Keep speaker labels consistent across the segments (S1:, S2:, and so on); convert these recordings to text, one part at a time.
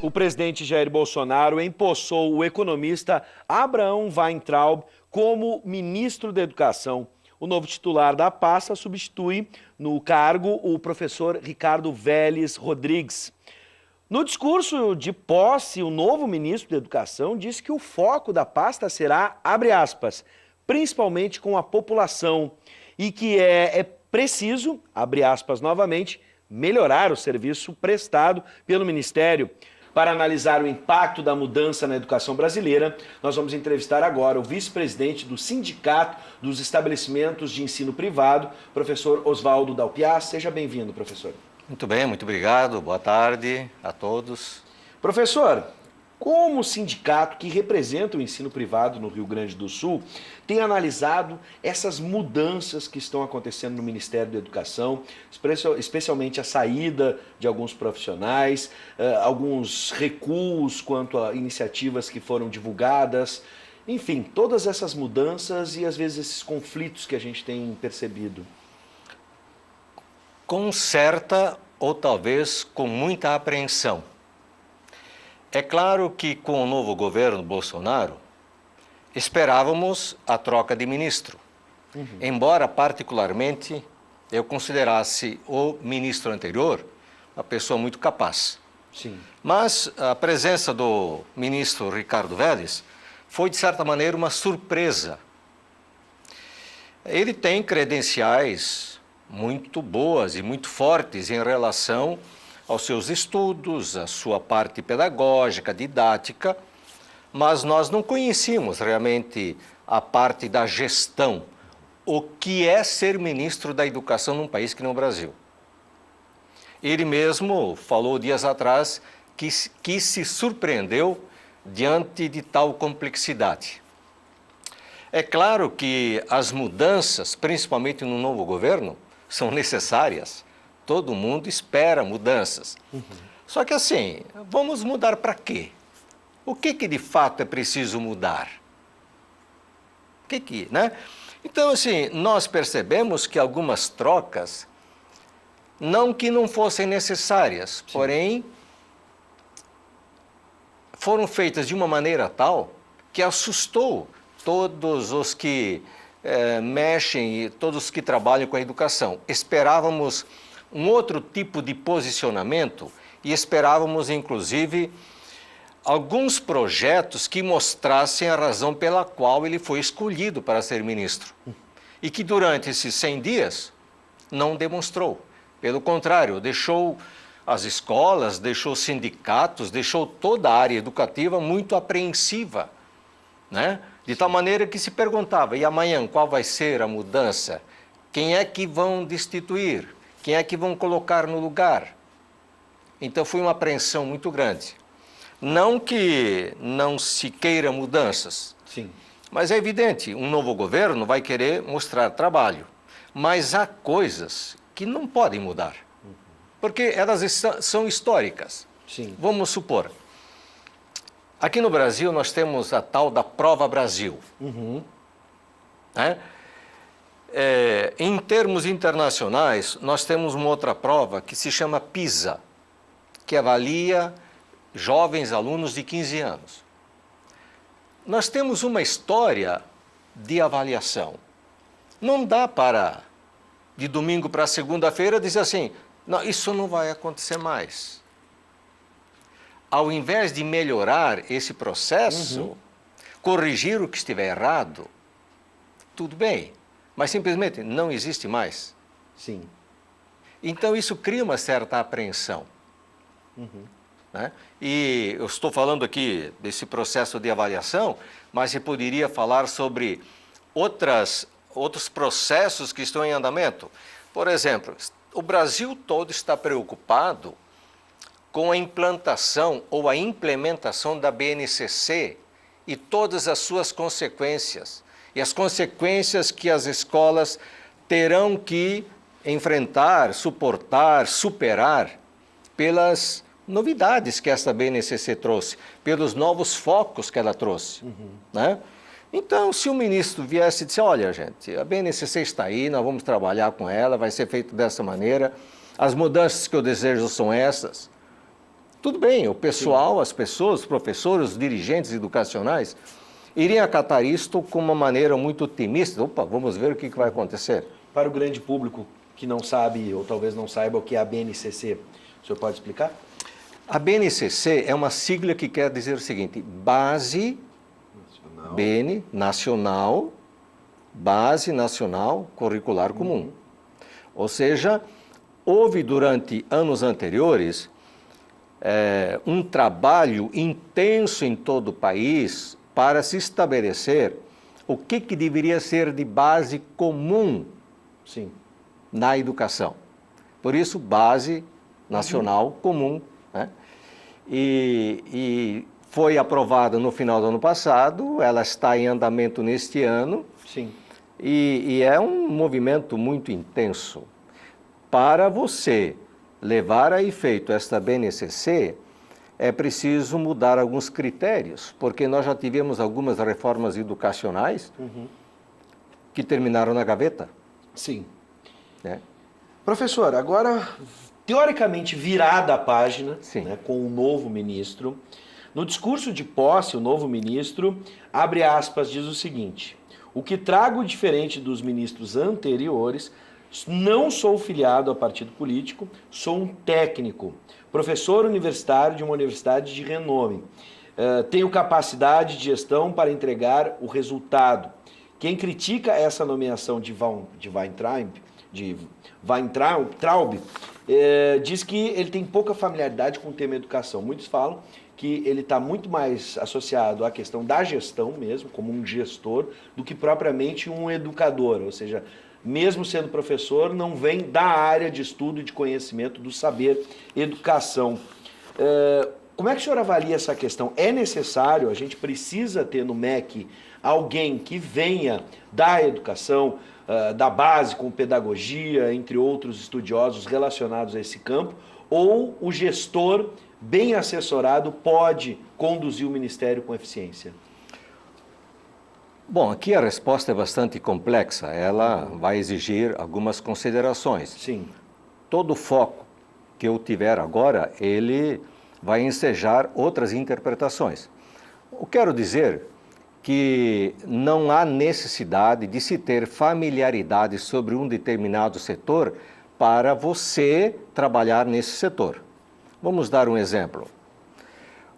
S1: O presidente Jair Bolsonaro empossou o economista Abraham Weintraub como ministro da Educação. O novo titular da pasta substitui no cargo o professor Ricardo Vélez Rodrigues. No discurso de posse, o novo ministro da Educação disse que o foco da pasta será, abre aspas, principalmente com a população e que é preciso, abre aspas novamente, melhorar o serviço prestado pelo Ministério. Para analisar o impacto da mudança na educação brasileira, nós vamos entrevistar agora o vice-presidente do Sindicato dos Estabelecimentos de Ensino Privado, professor Oswaldo Dalpiaz. Seja bem-vindo, professor.
S2: Muito bem, muito obrigado. Boa tarde a todos.
S1: Professor, como o sindicato que representa o ensino privado no Rio Grande do Sul tem analisado essas mudanças que estão acontecendo no Ministério da Educação, especialmente a saída de alguns profissionais, alguns recuos quanto a iniciativas que foram divulgadas, enfim, todas essas mudanças e às vezes esses conflitos que a gente tem percebido?
S2: Com certa ou talvez com muita apreensão. É claro que com o novo governo Bolsonaro, esperávamos a troca de ministro. Embora particularmente eu considerasse o ministro anterior uma pessoa muito capaz.
S1: Sim.
S2: Mas a presença do ministro Ricardo Vélez foi de certa maneira uma surpresa. Ele tem credenciais muito boas e muito fortes em relação aos seus estudos, à sua parte pedagógica, didática, mas nós não conhecíamos realmente a parte da gestão, o que é ser ministro da Educação num país que não é o Brasil. Ele mesmo falou dias atrás que se surpreendeu diante de tal complexidade. É claro que as mudanças, principalmente no novo governo, são necessárias. Todo mundo espera mudanças. Só que assim, vamos mudar para quê? O que de fato é preciso mudar? Né? Então, assim, nós percebemos que algumas trocas, não que não fossem necessárias, sim, porém, foram feitas de uma maneira tal que assustou todos os que mexem e todos os que trabalham com a educação. Esperávamos um outro tipo de posicionamento e esperávamos, inclusive, alguns projetos que mostrassem a razão pela qual ele foi escolhido para ser ministro. E que durante esses 100 dias não demonstrou. Pelo contrário, deixou as escolas, deixou os sindicatos, deixou toda a área educativa muito apreensiva, né? De tal maneira que se perguntava, e amanhã qual vai ser a mudança? Quem é que vão destituir? Quem é que vão colocar no lugar? Então foi uma apreensão muito grande. Não que não se queira mudanças,
S1: sim,
S2: mas é evidente, um novo governo vai querer mostrar trabalho. Mas há coisas que não podem mudar, porque elas são históricas.
S1: Sim.
S2: Vamos supor, aqui no Brasil nós temos a tal da Prova Brasil. Né? Em termos internacionais, nós temos uma outra prova que se chama PISA, que avalia jovens alunos de 15 anos. Nós temos uma história de avaliação. Não dá para, de domingo para segunda-feira, dizer assim, não, isso não vai acontecer mais. Ao invés de melhorar esse processo, corrigir o que estiver errado, tudo bem. Mas simplesmente não existe mais.
S1: Sim.
S2: Então isso cria uma certa apreensão. Né? E eu estou falando aqui desse processo de avaliação, mas se poderia falar sobre outros processos que estão em andamento. Por exemplo, o Brasil todo está preocupado com a implantação ou a implementação da BNCC e todas as suas consequências. E as consequências que as escolas terão que enfrentar, suportar, superar pelas novidades que essa BNCC trouxe, pelos novos focos que ela trouxe. Né? Então, se o ministro viesse e disse, olha, gente, a BNCC está aí, nós vamos trabalhar com ela, vai ser feito dessa maneira, as mudanças que eu desejo são essas, Tudo bem, o pessoal, as pessoas, os professores, os dirigentes educacionais, iriam acatar isto com uma maneira muito otimista. Opa, vamos ver o que vai acontecer.
S1: Para o grande público que não sabe, ou talvez não saiba o que é a BNCC, o senhor pode explicar?
S2: A BNCC é uma sigla que quer dizer o seguinte: Base
S1: Nacional.
S2: BN, Nacional, Base Nacional Curricular Comum. Ou seja, houve durante anos anteriores um trabalho intenso em todo o país para se estabelecer o que deveria ser de base comum
S1: Sim.
S2: na educação. Por isso, Base Nacional Comum, né? E foi aprovada no final do ano passado, ela está em andamento neste ano,
S1: Sim.
S2: e é um movimento muito intenso. Para você levar a efeito esta BNCC, é preciso mudar alguns critérios, porque nós já tivemos algumas reformas educacionais que terminaram na gaveta.
S1: Sim.
S2: Né?
S1: Professor, agora, teoricamente virada a página,
S2: Sim.
S1: né, com o novo ministro, no discurso de posse, o novo ministro, abre aspas, diz o seguinte: o que trago diferente dos ministros anteriores, não sou filiado a partido político, sou um técnico, professor universitário de uma universidade de renome. Tenho capacidade de gestão para entregar o resultado. Quem critica essa nomeação de Weintraub, diz que ele tem pouca familiaridade com o tema educação. Muitos falam que ele está muito mais associado à questão da gestão mesmo, como um gestor, do que propriamente um educador. Ou seja, mesmo sendo professor, não vem da área de estudo e de conhecimento do saber educação. Como é que o senhor avalia essa questão? É necessário, a gente precisa ter no MEC alguém que venha da educação, da base com pedagogia, entre outros estudiosos relacionados a esse campo, ou o gestor bem assessorado pode conduzir o Ministério com eficiência?
S2: Bom, aqui a resposta é bastante complexa, ela vai exigir algumas considerações.
S1: Sim.
S2: Todo o foco que eu tiver agora, ele vai ensejar outras interpretações. Eu quero dizer que não há necessidade de se ter familiaridade sobre um determinado setor para você trabalhar nesse setor. Vamos dar um exemplo.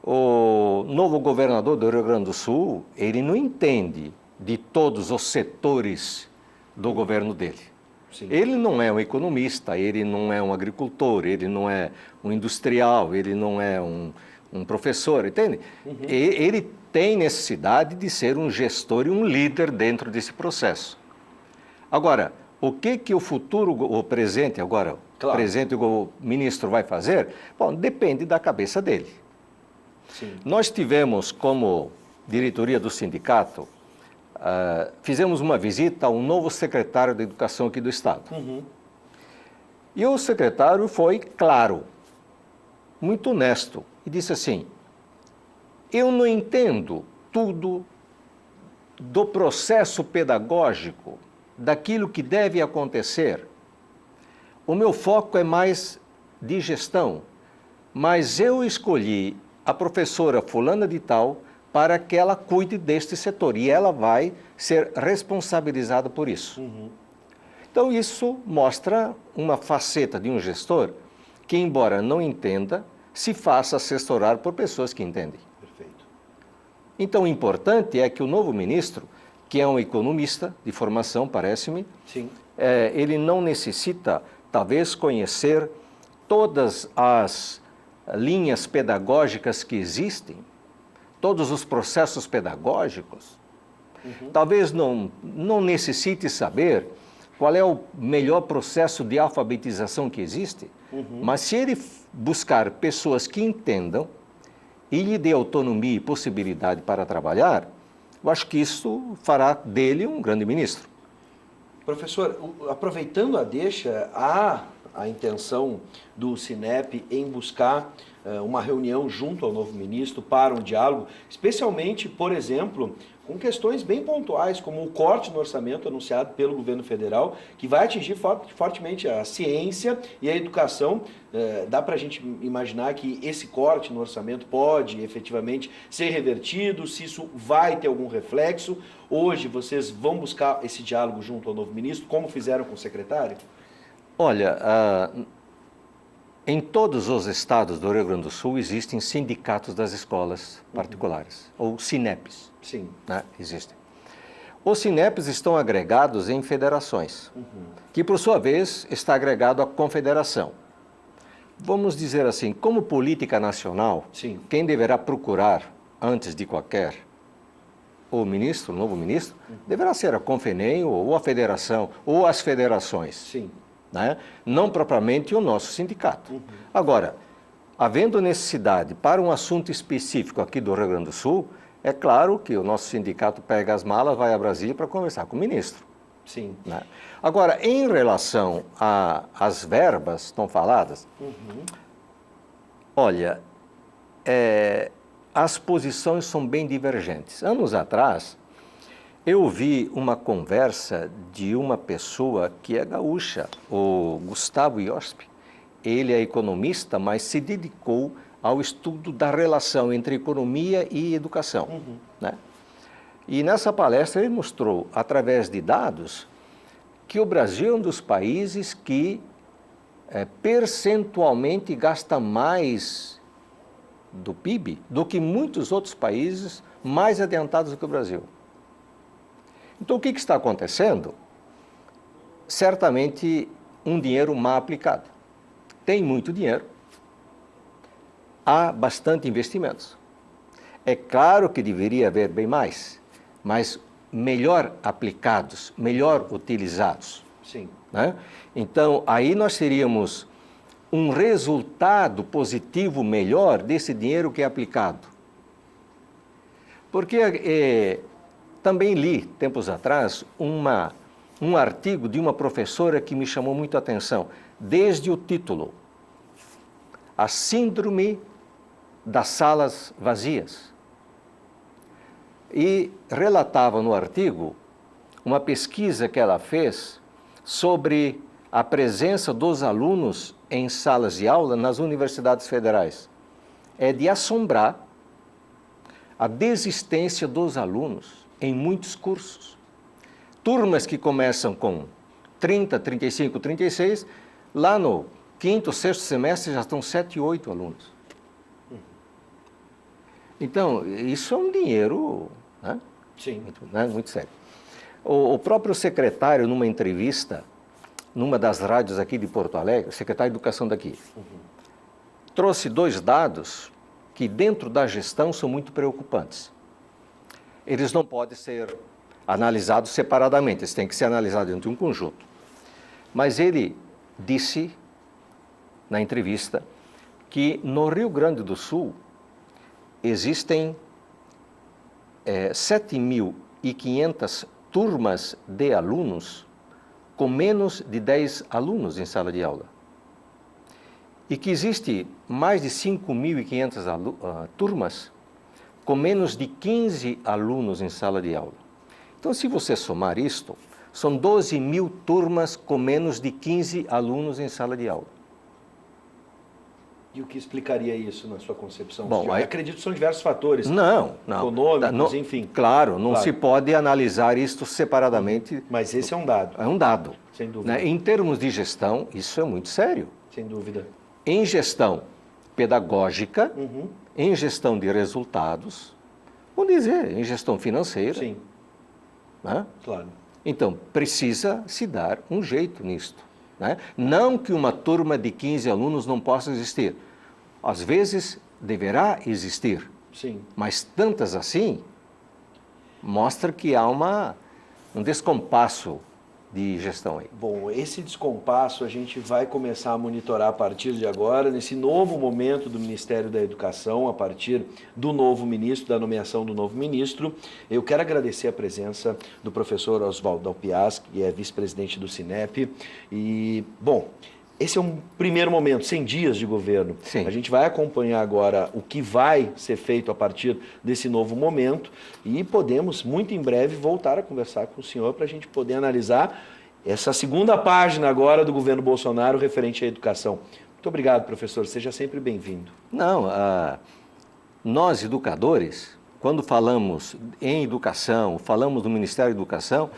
S2: O novo governador do Rio Grande do Sul, ele não entende de todos os setores do governo dele.
S1: Sim.
S2: Ele não é um economista, ele não é um agricultor, ele não é um industrial, ele não é um professor, entende? Ele tem necessidade de ser um gestor e um líder dentro desse processo. Agora, o que o futuro, o presente agora,
S1: Claro.
S2: o presente o ministro vai fazer? Bom, depende da cabeça dele.
S1: Sim.
S2: Nós tivemos, como diretoria do sindicato, fizemos uma visita a um novo secretário de Educação aqui do Estado. E o secretário foi claro, muito honesto, e disse assim: eu não entendo tudo do processo pedagógico, daquilo que deve acontecer. O meu foco é mais de gestão, mas eu escolhi a professora fulana de tal para que ela cuide deste setor e ela vai ser responsabilizada por isso. Então isso mostra uma faceta de um gestor que, embora não entenda, se faça assessorar por pessoas que entendem.
S1: Perfeito.
S2: Então o importante é que o novo ministro, que é um economista de formação, parece-me,
S1: Sim.
S2: ele não necessita, talvez, conhecer todas as linhas pedagógicas que existem, todos os processos pedagógicos. Talvez não necessite saber qual é o melhor processo de alfabetização que existe, mas se ele buscar pessoas que entendam e lhe dê autonomia e possibilidade para trabalhar, eu acho que isso fará dele um grande ministro.
S1: Professor, aproveitando a deixa, há a intenção do Sinep em buscar uma reunião junto ao novo ministro para um diálogo, especialmente, por exemplo, com questões bem pontuais, como o corte no orçamento anunciado pelo governo federal, que vai atingir fortemente a ciência e a educação. Dá para a gente imaginar que esse corte no orçamento pode efetivamente ser revertido, se isso vai ter algum reflexo. Hoje vocês vão buscar esse diálogo junto ao novo ministro, como fizeram com o secretário?
S2: Olha, em todos os estados do Rio Grande do Sul existem sindicatos das escolas particulares, ou SINEPs.
S1: Sim.
S2: Né? Existem. Os SINEPs estão agregados em federações, que por sua vez está agregado à confederação. Vamos dizer assim, como política nacional,
S1: Sim.
S2: quem deverá procurar, antes de qualquer, o ministro, o novo ministro, deverá ser a Confenem ou a federação, ou as federações.
S1: Sim.
S2: Né? Não propriamente o nosso sindicato. Agora, havendo necessidade para um assunto específico aqui do Rio Grande do Sul, é claro que o nosso sindicato pega as malas, vai a Brasília para conversar com o ministro.
S1: Sim.
S2: Né? Agora, em relação às verbas tão faladas, olha, as posições são bem divergentes. Anos atrás, eu vi uma conversa de uma pessoa que é gaúcha, o Gustavo Iosp. Ele é economista, mas se dedicou ao estudo da relação entre economia e educação. Né? E nessa palestra ele mostrou, através de dados, que o Brasil é um dos países que percentualmente gasta mais do PIB do que muitos outros países mais adiantados do que o Brasil. Então, o que está acontecendo? Certamente, um dinheiro mal aplicado. Tem muito dinheiro, há bastante investimentos. É claro que deveria haver bem mais, mas melhor aplicados, melhor utilizados.
S1: Sim.
S2: Né? Então, aí nós teríamos um resultado positivo melhor desse dinheiro que é aplicado. Porque também li, tempos atrás, um artigo de uma professora que me chamou muito a atenção, desde o título, A Síndrome das Salas Vazias. E relatava no artigo uma pesquisa que ela fez sobre a presença dos alunos em salas de aula nas universidades federais. É de assombrar a desistência dos alunos em muitos cursos. Turmas que começam com 30, 35, 36, lá no quinto, sexto semestre já estão 7, 8 alunos. Então, isso é um dinheiro, né?
S1: Sim.
S2: Muito sério. O próprio secretário, numa entrevista, numa das rádios aqui de Porto Alegre, secretário de Educação daqui, trouxe 2 dados que dentro da gestão são muito preocupantes. Eles não podem ser analisados separadamente, eles têm que ser analisados dentro de um conjunto. Mas ele disse, na entrevista, que no Rio Grande do Sul existem 7.500 turmas de alunos com menos de 10 alunos em sala de aula. E que existe mais de 5.500 turmas com menos de 15 alunos em sala de aula. Então, se você somar isto, são 12.000 turmas com menos de 15 alunos em sala de aula.
S1: E o que explicaria isso na sua concepção?
S2: Bom,
S1: Eu acredito que são diversos fatores.
S2: Não.
S1: Econômicos, enfim.
S2: Claro, não se pode analisar isto separadamente.
S1: Mas esse é um dado.
S2: É um dado.
S1: Sem dúvida.
S2: Né? Em termos de gestão, isso é muito sério.
S1: Sem dúvida.
S2: Em gestão pedagógica, em gestão de resultados, vamos dizer, em gestão financeira.
S1: Sim.
S2: Né?
S1: Claro.
S2: Então, precisa se dar um jeito nisto. Né? Não que uma turma de 15 alunos não possa existir. Às vezes, deverá existir.
S1: Sim.
S2: Mas tantas assim, mostra que há um descompasso de gestão aí.
S1: Bom, esse descompasso a gente vai começar a monitorar a partir de agora, nesse novo momento do Ministério da Educação, a partir do novo ministro, da nomeação do novo ministro. Eu quero agradecer a presença do professor Oswaldo Dalpiaz, que é vice-presidente do SINEP. E, bom, Esse é um primeiro momento, 100 dias de governo.
S2: Sim.
S1: A gente vai acompanhar agora o que vai ser feito a partir desse novo momento e podemos, muito em breve, voltar a conversar com o senhor para a gente poder analisar essa segunda página agora do governo Bolsonaro referente à educação. Muito obrigado, professor. Seja sempre bem-vindo.
S2: Não, nós educadores, quando falamos em educação, falamos do Ministério da Educação,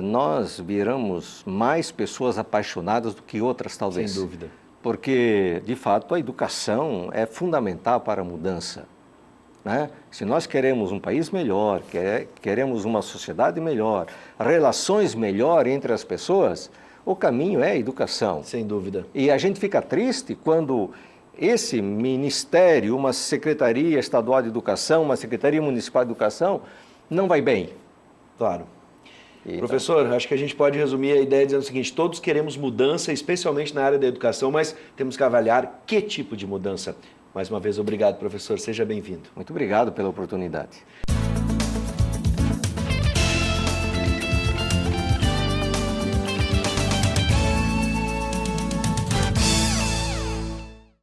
S2: nós viramos mais pessoas apaixonadas do que outras, talvez.
S1: Sem dúvida.
S2: Porque, de fato, a educação é fundamental para a mudança, né? Se nós queremos um país melhor, queremos uma sociedade melhor, relações melhores entre as pessoas, o caminho é a educação.
S1: Sem dúvida.
S2: E a gente fica triste quando esse ministério, uma Secretaria Estadual de Educação, uma Secretaria Municipal de Educação, não vai bem.
S1: Claro.
S2: Então,
S1: professor, acho que a gente pode resumir a ideia dizendo o seguinte: todos queremos mudança, especialmente na área da educação, mas temos que avaliar que tipo de mudança. Mais uma vez, obrigado, professor. Seja bem-vindo.
S2: muito obrigado pela oportunidade.